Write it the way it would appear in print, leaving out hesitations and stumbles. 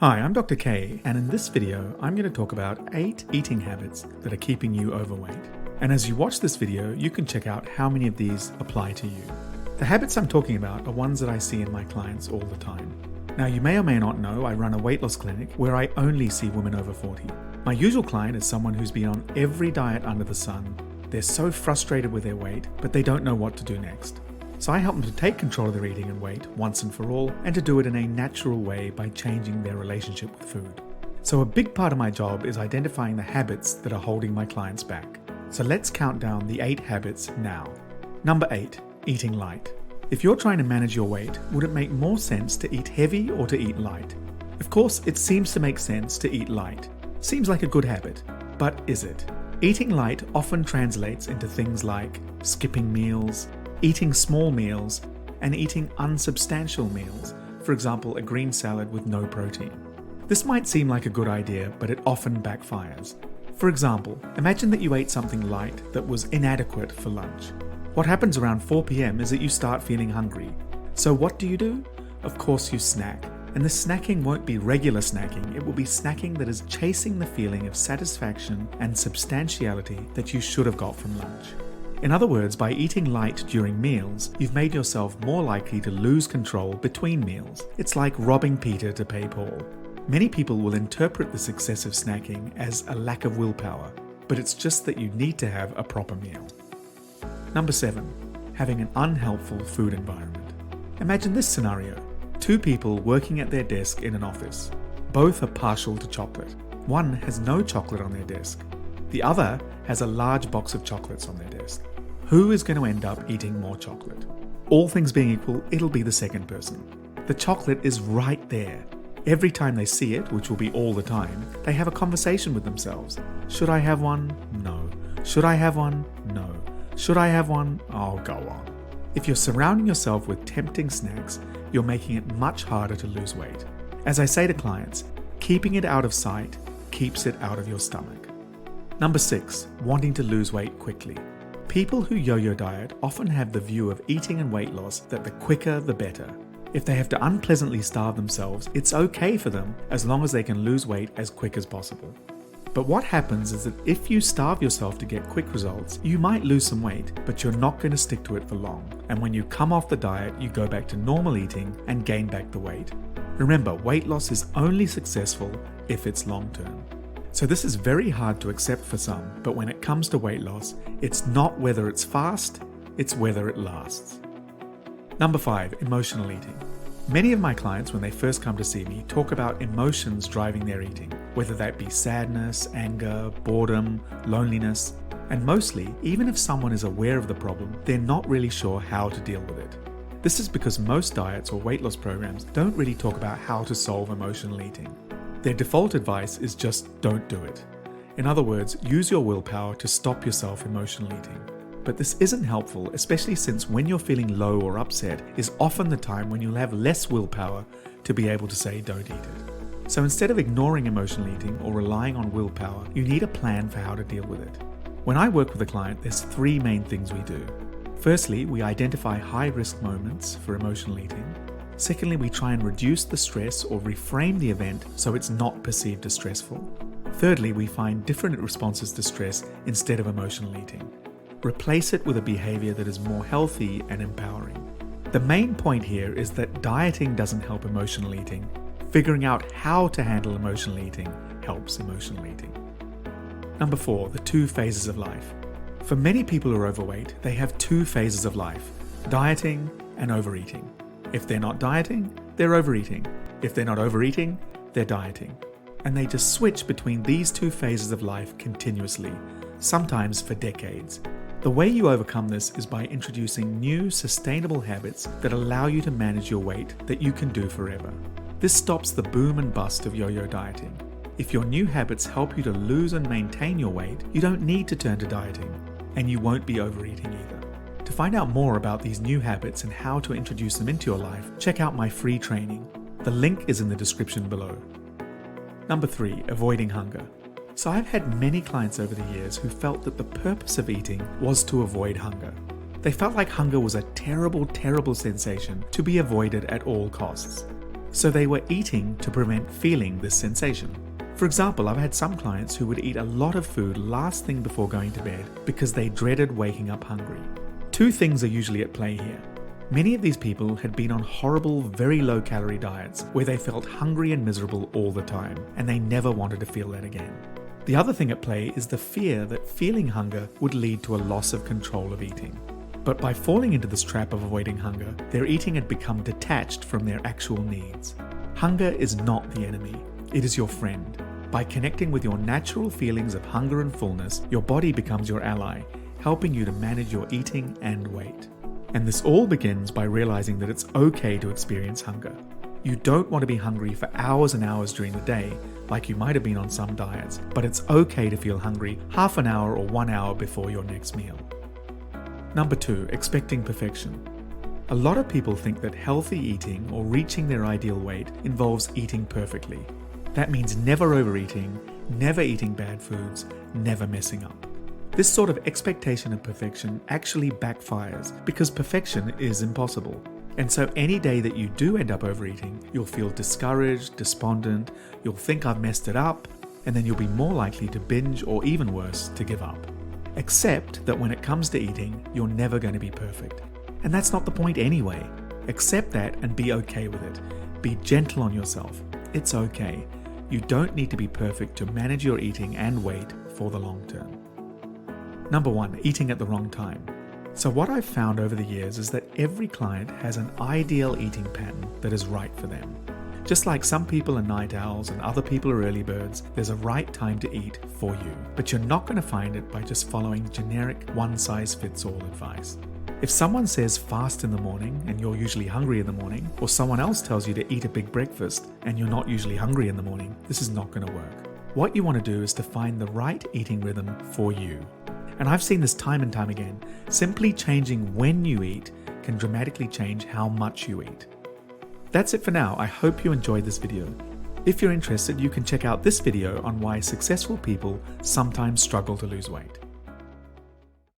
Hi, I'm Dr. K, and in this video, I'm going to talk about 8 eating habits that are keeping you overweight. And as you watch this video, you can check out how many of these apply to you. The habits I'm talking about are ones that I see in my clients all the time. Now, you may or may not know I run a weight loss clinic where I only see women over 40. My usual client is someone who's been on every diet under the sun. They're so frustrated with their weight, but they don't know what to do next. So I help them to take control of their eating and weight once and for all, and to do it in a natural way by changing their relationship with food. So a big part of my job is identifying the habits that are holding my clients back. So let's count down the 8 habits now. Number 8, eating light. If you're trying to manage your weight, would it make more sense to eat heavy or to eat light? Of course, it seems to make sense to eat light. Seems like a good habit, but is it? Eating light often translates into things like skipping meals, eating small meals, and eating unsubstantial meals, for example, a green salad with no protein. This might seem like a good idea, but it often backfires. For example, imagine that you ate something light that was inadequate for lunch. What happens around 4 p.m. is that you start feeling hungry. So what do? Of course you snack. And the snacking won't be regular snacking, it will be snacking that is chasing the feeling of satisfaction and substantiality that you should have got from lunch. In other words, by eating light during meals, you've made yourself more likely to lose control between meals. It's like robbing Peter to pay Paul. Many people will interpret this excessive snacking as a lack of willpower, but it's just that you need to have a proper meal. Number 7, having an unhelpful food environment. Imagine this scenario. 2 people working at their desk in an office. Both are partial to chocolate. One has no chocolate on their desk. The other has a large box of chocolates on their desk. Who is going to end up eating more chocolate? All things being equal, it'll be the second person. The chocolate is right there. Every time they see it, which will be all the time, they have a conversation with themselves. Should I have one? No. Should I have one? No. Should I have one? I'll go on. If you're surrounding yourself with tempting snacks, you're making it much harder to lose weight. As I say to clients, keeping it out of sight keeps it out of your stomach. Number 6, wanting to lose weight quickly. People who yo-yo diet often have the view of eating and weight loss that the quicker the better. If they have to unpleasantly starve themselves, it's okay for them as long as they can lose weight as quick as possible. But what happens is that if you starve yourself to get quick results, you might lose some weight, but you're not going to stick to it for long. And when you come off the diet, you go back to normal eating and gain back the weight. Remember, weight loss is only successful if it's long-term. So this is very hard to accept for some, but when it comes to weight loss, it's not whether it's fast, it's whether it lasts. Number 5, emotional eating. Many of my clients, when they first come to see me, talk about emotions driving their eating, whether that be sadness, anger, boredom, loneliness, and mostly, even if someone is aware of the problem, they're not really sure how to deal with it. This is because most diets or weight loss programs don't really talk about how to solve emotional eating. Their default advice is just don't do it. In other words, use your willpower to stop yourself emotional eating. But this isn't helpful, especially since when you're feeling low or upset is often the time when you'll have less willpower to be able to say don't eat it. So instead of ignoring emotional eating or relying on willpower, you need a plan for how to deal with it. When I work with a client, there's 3 main things we do. Firstly, we identify high-risk moments for emotional eating. Secondly, we try and reduce the stress or reframe the event so it's not perceived as stressful. Thirdly, we find different responses to stress instead of emotional eating. Replace it with a behavior that is more healthy and empowering. The main point here is that dieting doesn't help emotional eating. Figuring out how to handle emotional eating helps emotional eating. Number 4, the 2 phases of life. For many people who are overweight, they have 2 phases of life, dieting and overeating. If they're not dieting, they're overeating. If they're not overeating, they're dieting. And they just switch between these 2 phases of life continuously, sometimes for decades. The way you overcome this is by introducing new, sustainable habits that allow you to manage your weight that you can do forever. This stops the boom and bust of yo-yo dieting. If your new habits help you to lose and maintain your weight, you don't need to turn to dieting, and you won't be overeating either. To find out more about these new habits and how to introduce them into your life, check out my free training. The link is in the description below. Number 3, avoiding hunger. So I've had many clients over the years who felt that the purpose of eating was to avoid hunger. They felt like hunger was a terrible, terrible sensation to be avoided at all costs. So they were eating to prevent feeling this sensation. For example, I've had some clients who would eat a lot of food last thing before going to bed because they dreaded waking up hungry. Two things are usually at play here. Many of these people had been on horrible, very low-calorie diets where they felt hungry and miserable all the time, and they never wanted to feel that again. The other thing at play is the fear that feeling hunger would lead to a loss of control of eating. But by falling into this trap of avoiding hunger, their eating had become detached from their actual needs. Hunger is not the enemy, it is your friend. By connecting with your natural feelings of hunger and fullness, your body becomes your ally, helping you to manage your eating and weight. And this all begins by realizing that it's okay to experience hunger. You don't want to be hungry for hours and hours during the day, like you might have been on some diets, but it's okay to feel hungry half an hour or 1 hour before your next meal. Number 2, expecting perfection. A lot of people think that healthy eating or reaching their ideal weight involves eating perfectly. That means never overeating, never eating bad foods, never messing up. This sort of expectation of perfection actually backfires because perfection is impossible. And so any day that you do end up overeating, you'll feel discouraged, despondent, you'll think I've messed it up, and then you'll be more likely to binge or even worse, to give up. Accept that when it comes to eating, you're never going to be perfect. And that's not the point anyway. Accept that and be okay with it. Be gentle on yourself. It's okay. You don't need to be perfect to manage your eating and weight for the long term. Number 1, eating at the wrong time. So what I've found over the years is that every client has an ideal eating pattern that is right for them. Just like some people are night owls and other people are early birds, there's a right time to eat for you. But you're not going to find it by just following generic one-size-fits-all advice. If someone says fast in the morning and you're usually hungry in the morning, or someone else tells you to eat a big breakfast and you're not usually hungry in the morning, this is not going to work. What you want to do is to find the right eating rhythm for you. And I've seen this time and time again. Simply changing when you eat can dramatically change how much you eat. That's it for now. I hope you enjoyed this video. If you're interested, you can check out this video on why successful people sometimes struggle to lose weight.